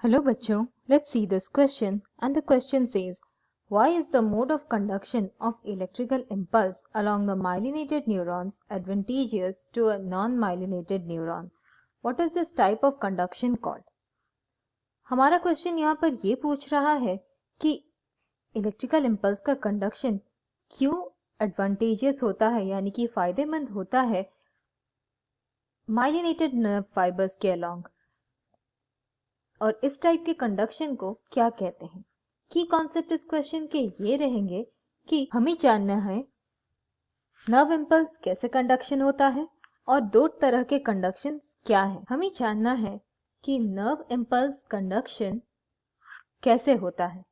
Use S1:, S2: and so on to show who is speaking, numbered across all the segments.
S1: Hello bachcho, let's see this question, and the question says, why is the mode of conduction of electrical impulse along the myelinated neurons advantageous to a non-myelinated neuron? What is this type of conduction called? हमारा question यहाँ पर ये पूछ रहा है कि electrical impulse का conduction क्यों एडवांटेजियस होता है, यानी कि फायदेमंद होता है माइलिनेटेड नर्व फाइबर्स के अलोंग, और इस टाइप के कंडक्शन को क्या कहते हैं। की कॉन्सेप्ट इस क्वेश्चन के ये रहेंगे कि हमें जानना है नर्व इम्पल्स कैसे कंडक्शन होता है और दो तरह के कंडक्शन क्या है। हमें जानना है कि नर्व इम्पल्स कंडक्शन कैसे होता है।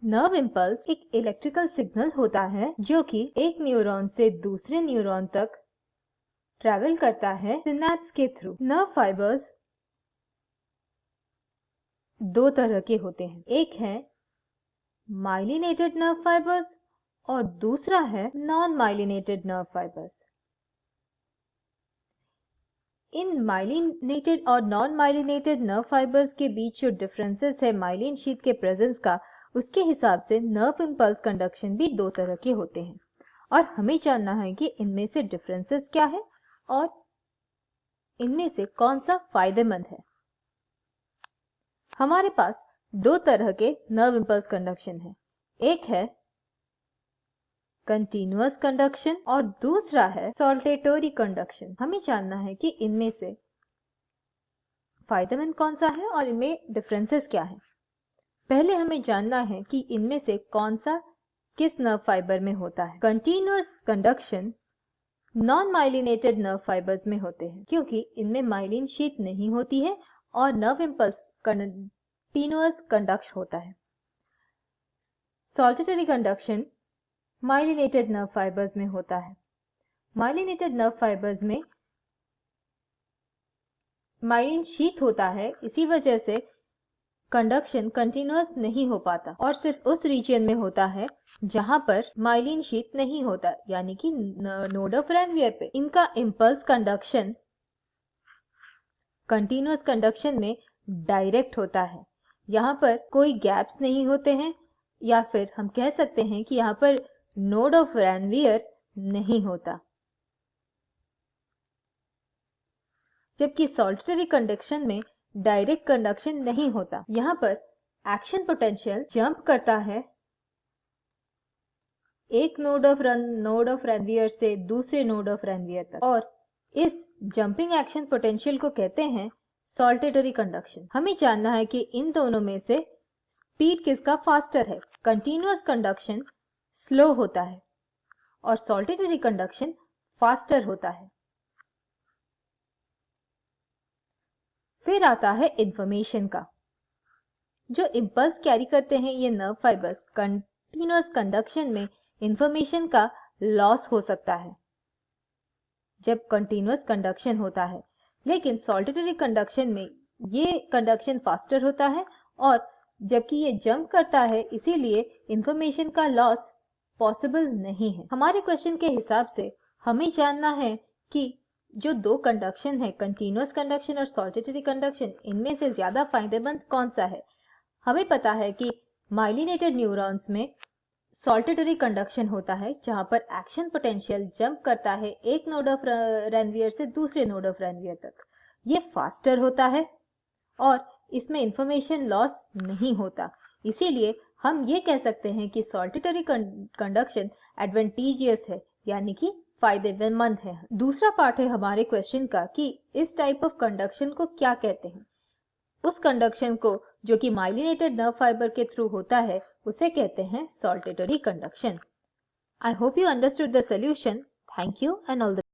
S1: नर्व इम्पल्स एक इलेक्ट्रिकल सिग्नल होता है जो कि एक न्यूरॉन से दूसरे न्यूरॉन तक ट्रैवल करता है सिनैप्स के थ्रू। नर्व फाइबर्स दो तरह के होते हैं, एक है माइलिनेटेड नर्व फाइबर्स और दूसरा है नॉन माइलिनेटेड नर्व फाइबर्स। इन माइलिनेटेड और नॉन माइलिनेटेड नर्व फाइबर्स के बीच जो डिफरेंसेस है माइलिन शीथ के प्रेजेंस का, उसके हिसाब से नर्व इम्पल्स कंडक्शन भी दो तरह के होते हैं, और हमें जानना है कि इनमें से डिफरेंसेस क्या है और इनमें से कौन सा फायदेमंद है। हमारे पास दो तरह के नर्व इम्पल्स कंडक्शन है, एक है कंटीन्यूअस कंडक्शन और दूसरा है सॉल्टेटरी कंडक्शन। हमें जानना है कि इनमें से फायदेमंद कौन सा है और इनमें डिफरेंसेस क्या है। पहले हमें जानना है कि इनमें से कौन सा किस नर्व फाइबर में होता है। Continuous conduction non myelinated nerve fibres में होते हैं क्योंकि इनमें माइलिन शीथ नहीं होती है और नर्व इम्पल्स कंटीन्यूअस कंडक्ट होता है। Saltatory conduction myelinated nerve fibres में होता है। माइलिनेटेड नर्व फाइबर्स में माइलिन शीथ होता है, इसी वजह से कंडक्शन कंटीन्यूअस नहीं हो पाता और सिर्फ उस रीजन में होता है जहां पर माइलिन शीथ नहीं होता, यानी कि नोड ऑफ रैनवियर पे। इनका इम्पल्स कंडक्शन कंटीन्यूअस कंडक्शन में डायरेक्ट होता है, यहाँ पर कोई गैप्स नहीं होते हैं, या फिर हम कह सकते हैं कि यहाँ पर नोड ऑफ रैनवियर नहीं होता। जबकि सॉल्टेटरी कंडक्शन में डायरेक्ट कंडक्शन नहीं होता, यहाँ पर एक्शन पोटेंशियल जंप करता है एक नोड ऑफ रैनवियर से दूसरे नोड ऑफ रैनवियर तक, और इस जंपिंग एक्शन पोटेंशियल को कहते हैं सॉल्टेटरी कंडक्शन। हमें जानना है कि इन दोनों में से स्पीड किसका फास्टर है। कंटीन्यूअस कंडक्शन स्लो होता है और सॉल्टेटरी कंडक्शन फास्टर होता है। फिर आता है इंफॉर्मेशन का। जो इंपल्स कैरी करते हैं ये नर्व फाइबर्स, कंटीन्यूअस कंडक्शन में इंफॉर्मेशन का लॉस हो सकता है जब कंटीन्यूअस कंडक्शन होता है, लेकिन सॉल्टेटरी कंडक्शन में ये कंडक्शन फास्टर होता है और जबकि ये जंप करता है, इसीलिए इंफॉर्मेशन का लॉस पॉसिबल नहीं है। हमारे क्वेश्चन के हिसाब से हमें जानना है कि जो दो कंडक्शन है, कंटीन्यूअस कंडक्शन और सॉल्टेटरी कंडक्शन, इनमें से ज्यादा फायदेमंद कौन सा है। हमें पता है कि माइलिनेटेड न्यूरॉन्स में सॉल्टेटरी कंडक्शन होता है जहां पर एक्शन पोटेंशियल जंप करता है एक नोड ऑफ रैनवियर से दूसरे नोड ऑफ रैनवियर तक। ये फास्टर होता है और इसमें इंफॉर्मेशन लॉस नहीं होता, इसीलिए हम ये कह सकते हैं कि सॉल्टेटरी कंडक्शन एडवांटेजियस है, यानी कि फायदेमंद है। दूसरा पार्ट है हमारे क्वेश्चन का कि इस टाइप ऑफ कंडक्शन को क्या कहते हैं। उस कंडक्शन को जो कि माइलिनेटेड नर्व फाइबर के थ्रू होता है, उसे कहते हैं saltatory conduction. I hope you understood the solution. Thank you and all the